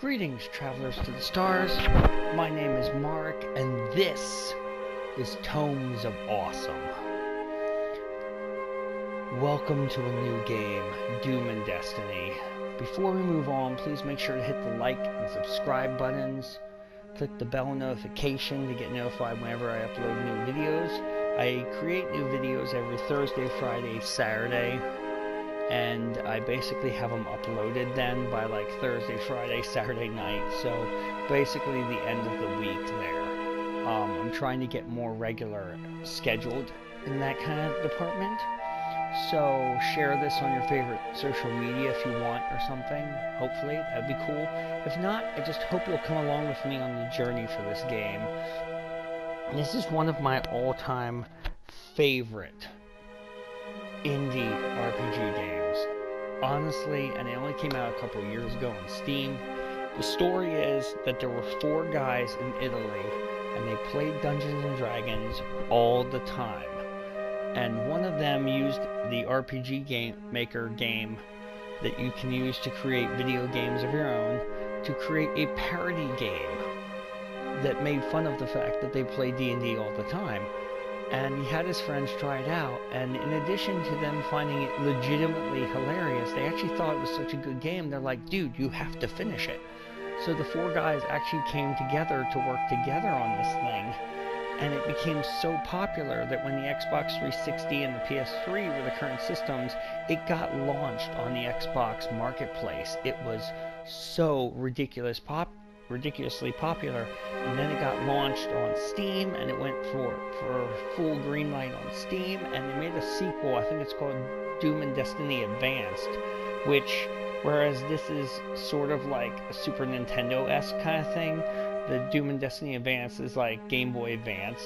Greetings, travelers to the stars. My name is Mark, and this is Tomes of Awesome. Welcome to a new game, Doom and Destiny. Before we move on, please make sure to hit the like and subscribe buttons. Click the bell notification to get notified whenever I upload new videos. I create new videos every Thursday, Friday, Saturday, and I basically have them uploaded then by like Thursday, Friday, Saturday night, so basically the end of the week there. I'm trying to get more regular scheduled in that kind of department, so share this on your favorite social media if you want or something. Hopefully, that'd be cool. If not, I just hope you'll come along with me on the journey for this game. This is one of my all-time favorite indie RPG games. Honestly, and it only came out a couple years ago on Steam. The story is that there were 4 guys in Italy, and they played Dungeons and Dragons all the time. And one of them used the RPG Maker game that you can use to create video games of your own to create a parody game that made fun of the fact that they play D&D all the time. And he had his friends try it out, and in addition to them finding it legitimately hilarious, they actually thought it was such a good game, they're like, dude, you have to finish it. So the 4 guys actually came together to work together on this thing, and it became so popular that when the Xbox 360 and the PS3 were the current systems, it got launched on the Xbox marketplace. It was so ridiculously popular, and then it got launched on Steam, and it went for full green light on Steam, and they made a sequel. I think it's called Doom and Destiny Advanced, which, whereas this is sort of like a Super Nintendo-esque kind of thing, the Doom and Destiny Advanced is like Game Boy Advance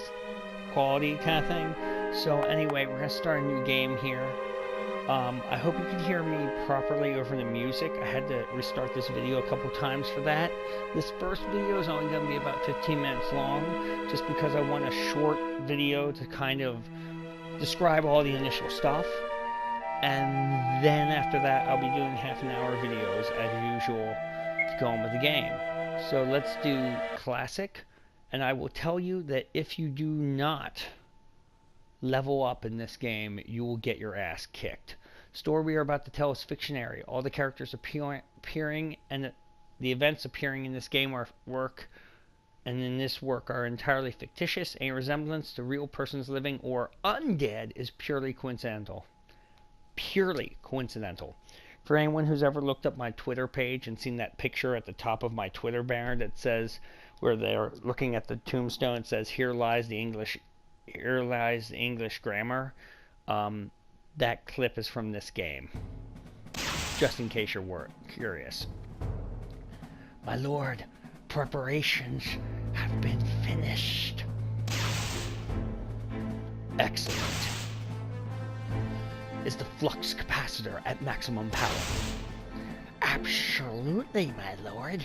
quality kind of thing. So anyway, we're gonna start a new game here. I hope you can hear me properly over the music. I had to restart this video a couple times for that. This first video is only going to be about 15 minutes long, just because I want a short video to kind of describe all the initial stuff. And then after that, I'll be doing half-an-hour videos as usual to go on with the game. So let's do Classic, and I will tell you that if you do not level up in this game, you will get your ass kicked. The story we are about to tell is fictionary. All the characters appearing and the events appearing in this game are work are entirely fictitious. Any resemblance to real persons living or undead is purely coincidental. Purely coincidental. For anyone who's ever looked up my Twitter page and seen that picture at the top of my Twitter banner that says, where they're looking at the tombstone, it says, here lies the English grammar. That clip is from this game, just in case you're curious. My lord, preparations have been finished. Excellent. Is the flux capacitor at maximum power? Absolutely, my lord.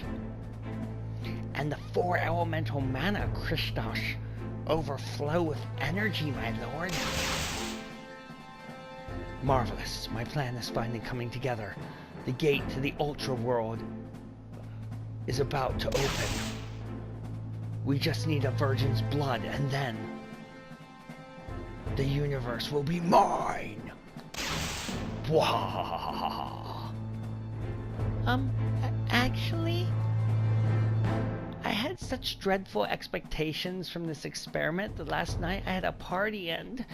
And the 4 elemental mana crystals overflow with energy, my lord. Marvelous. My plan is finally coming together. The gate to the Ultra World is about to open. We just need a virgin's blood, and then the universe will be mine. Bwahahaha. Actually, I had such dreadful expectations from this experiment that last night I had a party and...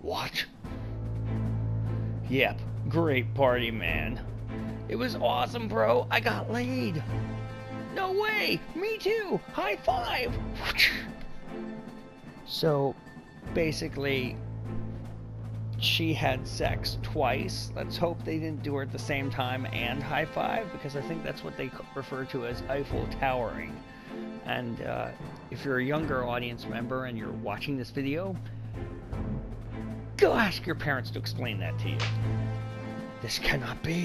What? Yep, great party, man. It was awesome, bro. I got laid. No way! Me too! High five! So, basically, she had sex twice. Let's hope they didn't do her at the same time and high five, because I think that's what they refer to as Eiffel Towering. And if you're a younger audience member and you're watching this video, go ask your parents to explain that to you. This cannot be.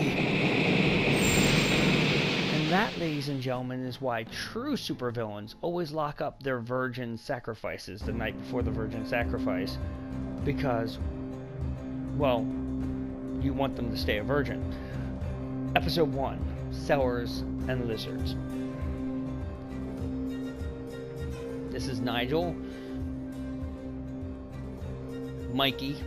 And that, ladies and gentlemen, is why true supervillains always lock up their virgin sacrifices the night before the virgin sacrifice, because, well, you want them to stay a virgin. Episode 1. cellars, and lizards. This is Nigel, Mikey.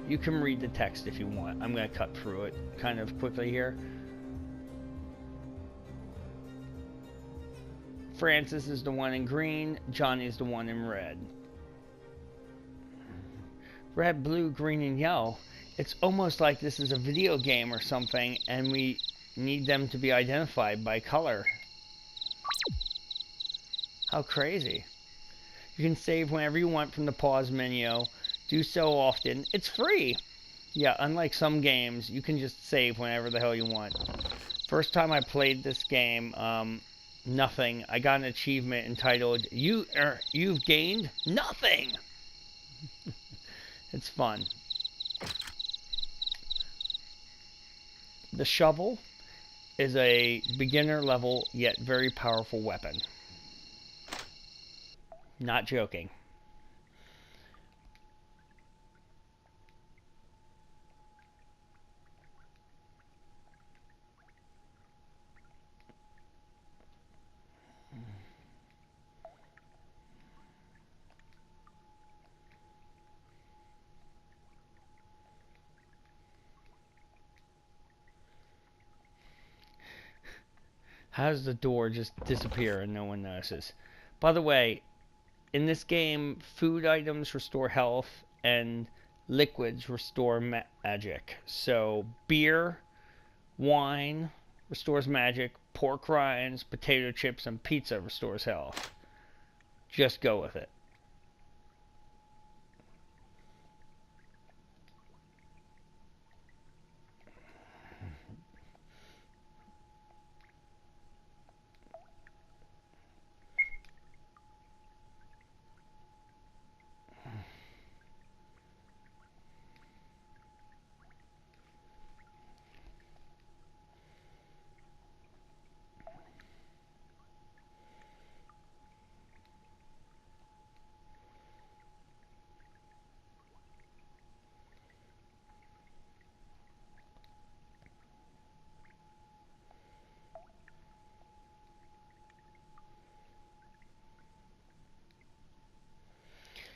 You can read the text if you want. I'm going to cut through it kind of quickly here. Francis is the one in green. Johnny is the one in red. Red, blue, green, and yellow. It's almost like this is a video game or something, and we need them to be identified by color. How crazy. You can save whenever you want from the pause menu. Do so often. It's free. Yeah, unlike some games, you can just save whenever the hell you want. First time I played this game, nothing. I got an achievement entitled, You've gained nothing! It's fun. The shovel is a beginner level, yet very powerful weapon. Not joking. How does the door just disappear and no one notices? By the way, in this game, food items restore health and liquids restore magic. So beer, wine restores magic, pork rinds, potato chips, and pizza restores health. Just go with it.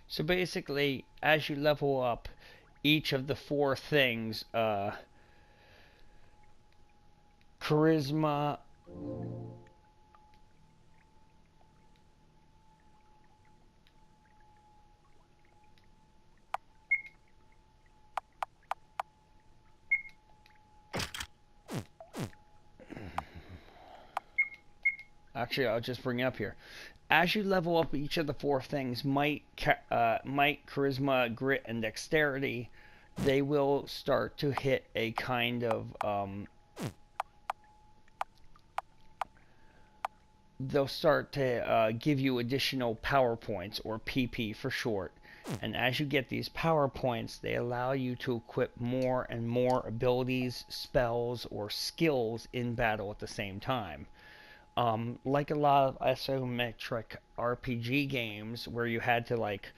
So basically, as you level up each of the 4 things, charisma, actually I'll just bring it up here. As you level up each of the 4 things, might, charisma, grit, and dexterity, they will start to hit a kind of, they'll start to give you additional power points, or PP for short. And as you get these power points, they allow you to equip more and more abilities, spells, or skills in battle at the same time. Like a lot of isometric RPG games where you had to like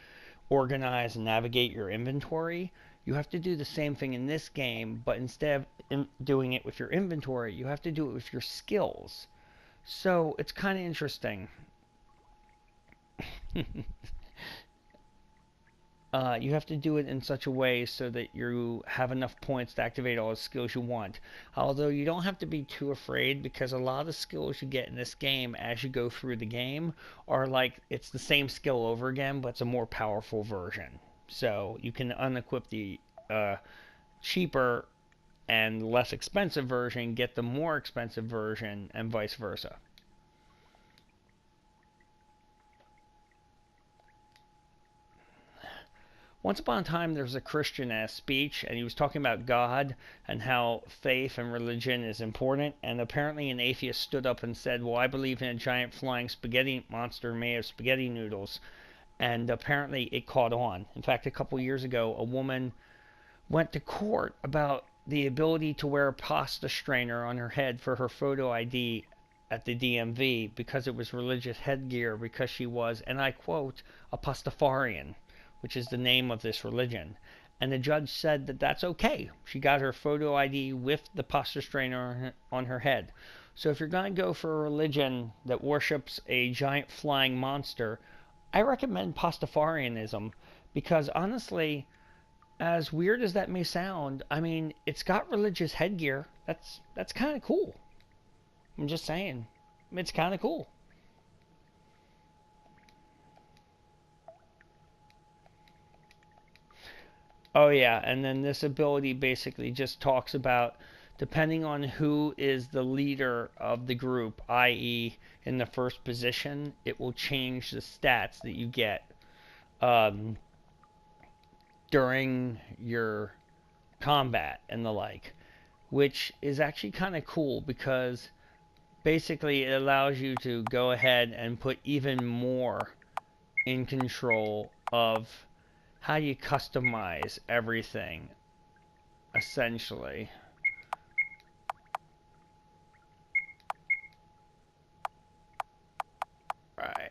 organize and navigate your inventory, you have to do the same thing in this game, but instead of doing it with your inventory, you have to do it with your skills. So it's kind of interesting. You have to do it in such a way so that you have enough points to activate all the skills you want. Although you don't have to be too afraid, because a lot of the skills you get in this game as you go through the game are like, it's the same skill over again, but it's a more powerful version. So you can unequip the cheaper and less expensive version, get the more expensive version, and vice versa. Once upon a time, there was a Christian at a speech, and he was talking about God and how faith and religion is important. And apparently, an atheist stood up and said, "Well, I believe in a giant flying spaghetti monster made of spaghetti noodles." And apparently, it caught on. In fact, a couple years ago, a woman went to court about the ability to wear a pasta strainer on her head for her photo ID at the DMV because it was religious headgear, because she was, and I quote, a Pastafarian, which is the name of this religion. And the judge said that that's okay. She got her photo ID with the pasta strainer on her head. So if you're going to go for a religion that worships a giant flying monster, I recommend Pastafarianism, because honestly, as weird as that may sound, I mean, it's got religious headgear. That's kind of cool. I'm just saying. It's kind of cool. Oh yeah, and then this ability basically just talks about, depending on who is the leader of the group, i.e. in the first position, it will change the stats that you get during your combat and the like, which is actually kind of cool, because basically it allows you to go ahead and put even more in control of how you customize everything, essentially. Right.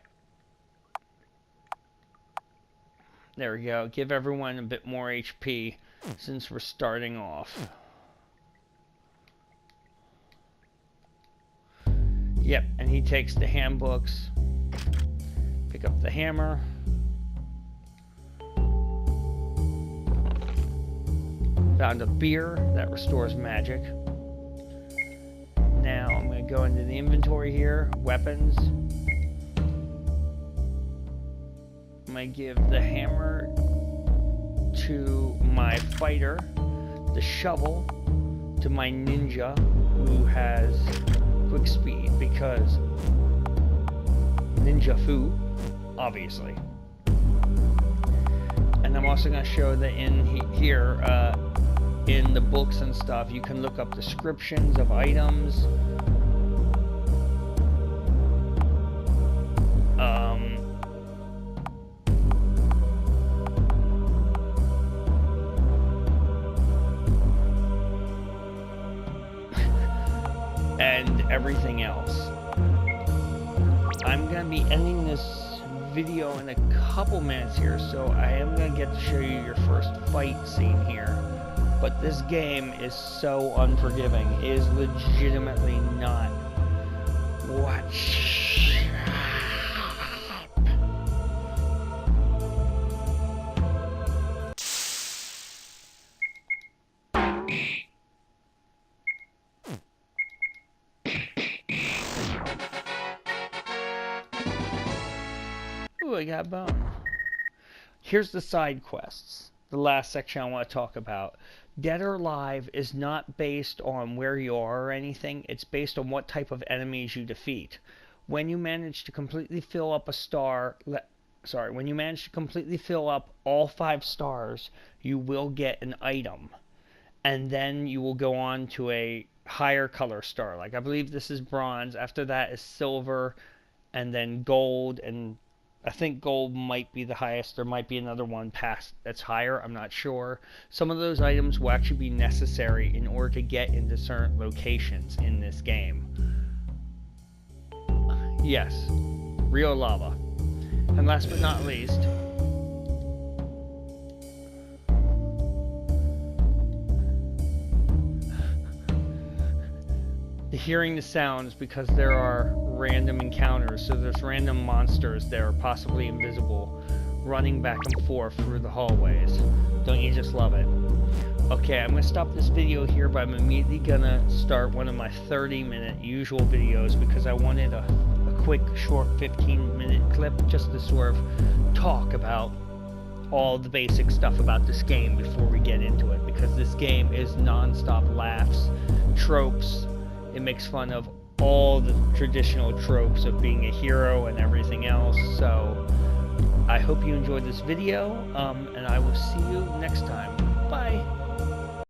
There we go. Give everyone a bit more HP since we're starting off. Yep, and he takes the handbooks. Pick up the hammer. Found a beer that restores magic. Now I'm going to go into the inventory here. Weapons. I'm going to give the hammer to my fighter. The shovel to my ninja, who has quick speed, because ninja fu, obviously. And I'm also going to show that in here, in the books and stuff, you can look up descriptions of items. And everything else. I'm going to be ending this video in a couple minutes here, so I am going to get to show you your first fight scene here. But this game is so unforgiving. It is legitimately not. Watch. Ooh, I got a bone. Here's the side quests. The last section I want to talk about. Dead or Alive is not based on where you are or anything. It's based on what type of enemies you defeat. When you manage to completely fill up a star, when you manage to completely fill up all 5 stars, you will get an item. And then you will go on to a higher color star. Like, I believe this is bronze. After that is silver, and then gold, and I think gold might be the highest. There might be another one past that's higher. I'm not sure. Some of those items will actually be necessary in order to get into certain locations in this game. Yes, real lava. And last but not least, hearing the sounds, because there are random encounters. So there's random monsters that are possibly invisible running back and forth through the hallways. Don't you just love it? Okay, I'm going to stop this video here, but I'm immediately going to start one of my 30-minute usual videos, because I wanted a quick, short 15-minute clip just to sort of talk about all the basic stuff about this game before we get into it, because this game is non-stop laughs, tropes. It makes fun of all the traditional tropes of being a hero and everything else. So I hope you enjoyed this video, and I will see you next time. Bye!